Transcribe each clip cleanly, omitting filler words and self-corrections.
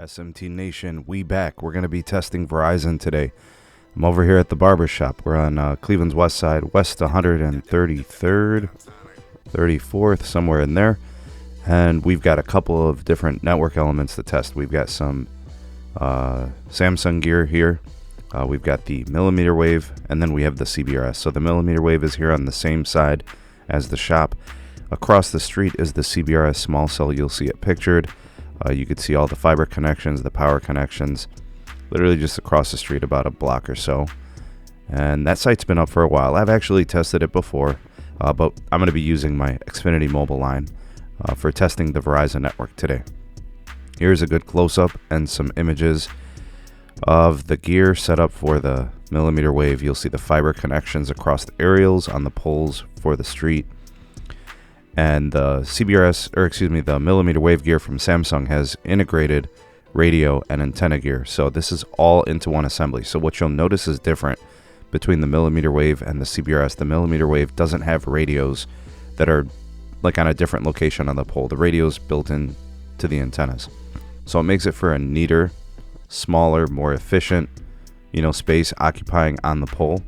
SMT Nation, we back. We're going to be testing Verizon today. I'm over here at the Barber shop. We're on Cleveland's west side, west 133rd, 34th, somewhere in there. And we've got a couple of different network elements to test. We've got some Samsung gear here. We've got the mmWave, and then we have the CBRS. So the mmWave is here on the same side as the shop. Across the street is the CBRS small cell. You'll see it pictured. You could see all the fiber connections, the power connections, literally just across the street about a block or so. And that site's been up for a while. I've actually tested it before, but I'm going to be using my XFINITY mobile line for testing the Verizon network today. Here's a good close-up and some images of the gear set up for the mmWave. You'll see the fiber connections across the aerials on the poles for the street. And the CBRS, or excuse me, the mmWave gear from Samsung has integrated radio and antenna gear. So this is all into one assembly. So what you'll notice is different between the mmWave and the CBRS. The mmWave doesn't have radios that are like on a different location on the pole. The radio's built in to the antennas. So it makes it for a neater, smaller, more efficient, space occupying on the pole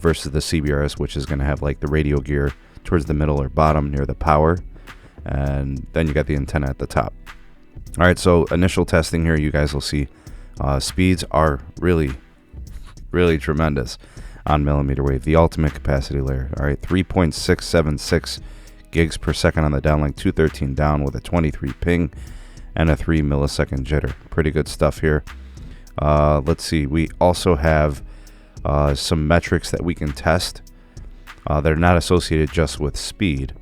versus the CBRS, which is going to have like the radio gear towards the middle or bottom near the power, and then you got the antenna at the top. All right, so initial testing here, you guys will see speeds are really tremendous on mmWave, the ultimate capacity layer. All right, 3.676 gigs per second on the downlink, 213 down with a 23 ping and a 3 millisecond jitter. Pretty good stuff here. Let's see, we also have some metrics that we can test. They're not associated just with speed,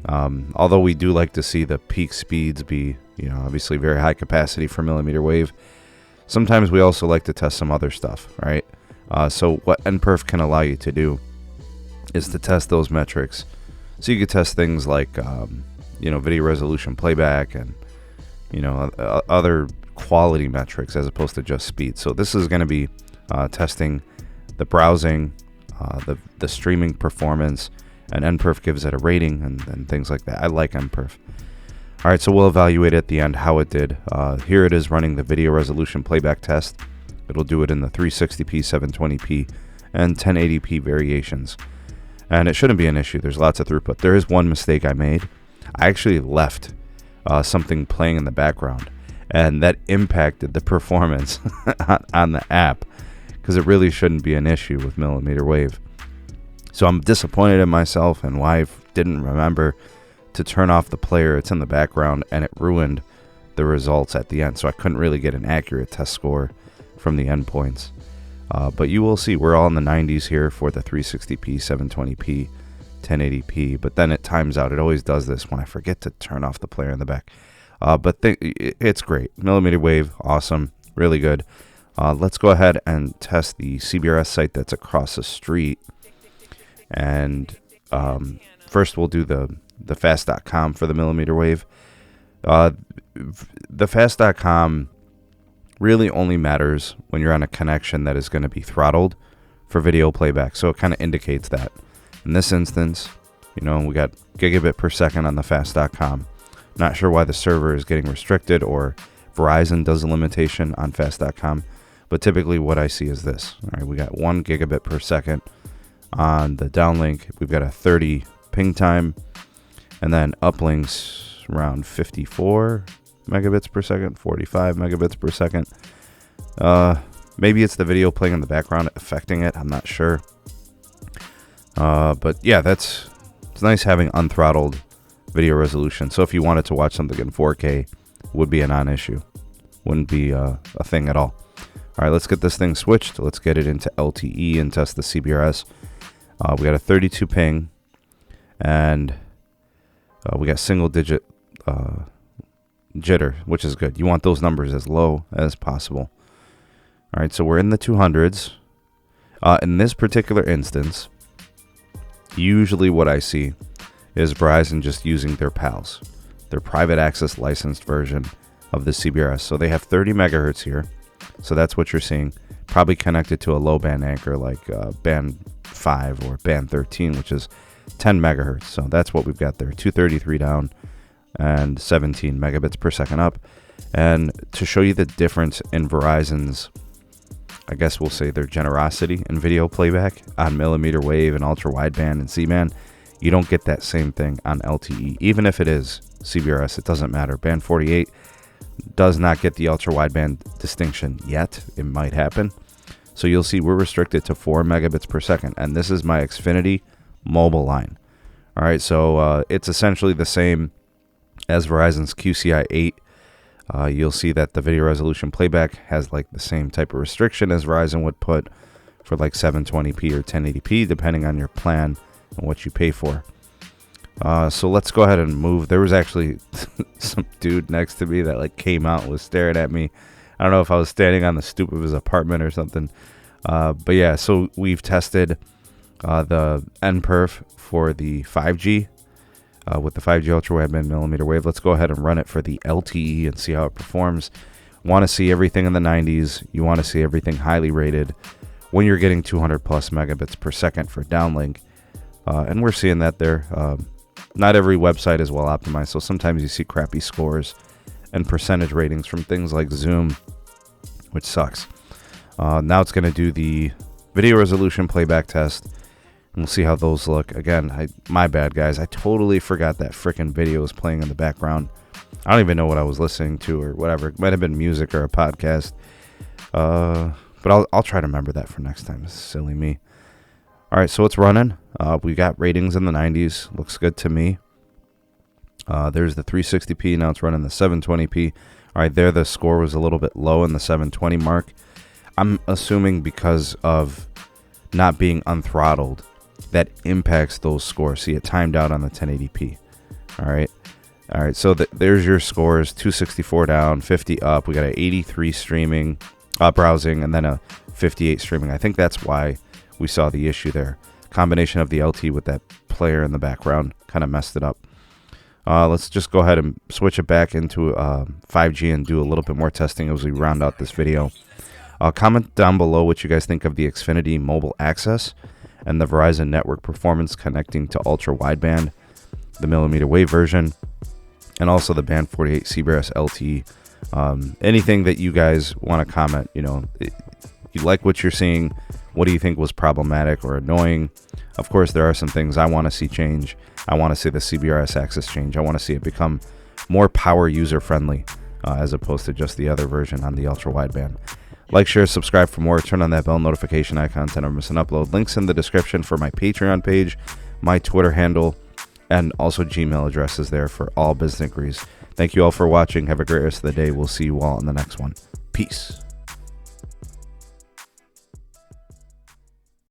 although we do like to see the peak speeds be, obviously very high capacity for mmWave. Sometimes we also like to test some other stuff, right? So what NPerf can allow you to do is to test those metrics. So you could test things like, video resolution playback and, other quality metrics as opposed to just speed. So this is going to be testing the browsing, the streaming performance, and NPerf gives it a rating and things like that. I like NPerf. All right, so we'll evaluate at the end how it did. Here it is running the video resolution playback test. It'll do it in the 360p, 720p, and 1080p variations. And it shouldn't be an issue. There's lots of throughput. There is one mistake I made. I actually left something playing in the background, and that impacted the performance on the app, because it really shouldn't be an issue with mmWave. So I'm disappointed in myself and why I didn't remember to turn off the player. It's in the background, and it ruined the results at the end. So I couldn't really get an accurate test score from the endpoints. But you will see we're all in the 90s here for the 360p, 720p, 1080p. But then it times out. It always does this when I forget to turn off the player in the back. But it's great. mmWave, awesome, really good. Let's go ahead and test the CBRS site that's across the street. And first we'll do the fast.com for the mmWave. The fast.com really only matters when you're on a connection that is going to be throttled for video playback. So it kind of indicates that. In this instance, we got gigabit per second on the fast.com. Not sure why the server is getting restricted or Verizon does a limitation on fast.com. But typically what I see is this. All right, we got 1 gigabit per second on the downlink. We've got a 30 ping time, and then uplinks around 54 megabits per second, 45 megabits per second. Maybe it's the video playing in the background affecting it. I'm not sure. But yeah, it's nice having unthrottled video resolution. So if you wanted to watch something in 4K, it would be a non-issue. Wouldn't be a thing at all. All right, let's get this thing switched. Let's get it into LTE and test the CBRS. We got a 32 ping, and we got single-digit jitter, which is good. You want those numbers as low as possible. All right, so we're in the 200s. In this particular instance, usually what I see is Verizon just using their PALs, their private access licensed version of the CBRS. So they have 30 megahertz here. So that's what you're seeing, probably connected to a low band anchor like band 5 or band 13, which is 10 megahertz. So that's what we've got there, 233 down, and 17 megabits per second up. And to show you the difference in Verizon's, I guess we'll say their generosity in video playback on mmWave and ultra-wideband and C-band, you don't get that same thing on LTE. Even if it is CBRS, it doesn't matter. Band 48 does not get the ultra-wideband distinction yet. It might happen. So you'll see we're restricted to 4 megabits per second. And this is my XFINITY mobile line. All right, so it's essentially the same as Verizon's QCI 8. You'll see that the video resolution playback has like the same type of restriction as Verizon would put for like 720p or 1080p, depending on your plan and what you pay for. So let's go ahead and move. There was actually some dude next to me that like came out and was staring at me. I don't know if I was standing on the stoop of his apartment or something. But yeah, so we've tested the NPerf for the 5G with the 5G ultra-wideband mmWave. Let's go ahead and run it for the LTE and see how it performs. Want to see everything in the 90s. You want to see everything highly rated when you're getting 200 plus megabits per second for downlink. And we're seeing that there. Not every website is well optimized, so sometimes you see crappy scores and percentage ratings from things like Zoom, which sucks. Now it's going to do the video resolution playback test, and we'll see how those look. Again, my bad, guys. I totally forgot that freaking video was playing in the background. I don't even know what I was listening to or whatever. It might have been music or a podcast. But I'll try to remember that for next time. This is silly me. All right, so it's running. We got ratings in the 90s. Looks good to me. There's the 360p. Now it's running the 720p. All right, there the score was a little bit low in the 720 mark. I'm assuming because of not being unthrottled, that impacts those scores. See, it timed out on the 1080p. All right, so there's your scores. 264 down, 50 up. We got an 83 streaming, browsing, and then a 58 streaming. I think that's why we saw the issue there. Combination of the LT with that player in the background kind of messed it up. Let's just go ahead and switch it back into 5G and do a little bit more testing as we round out this video. Comment down below what you guys think of the XFINITY mobile access and the Verizon network performance connecting to ultra-wideband, the mmWave version, and also the band 48 CBRS LTE. Anything that you guys want to comment, you like what you're seeing, what do you think was problematic or annoying? Of course, there are some things I want to see change. I want to see the CBRS access change. I want to see it become more power user friendly as opposed to just the other version on the ultra wideband. Like, share, subscribe for more. Turn on that bell notification icon to never miss an upload. Links in the description for my Patreon page, my Twitter handle, and also Gmail addresses there for all business inquiries. Thank you all for watching. Have a great rest of the day. We'll see you all in the next one. Peace.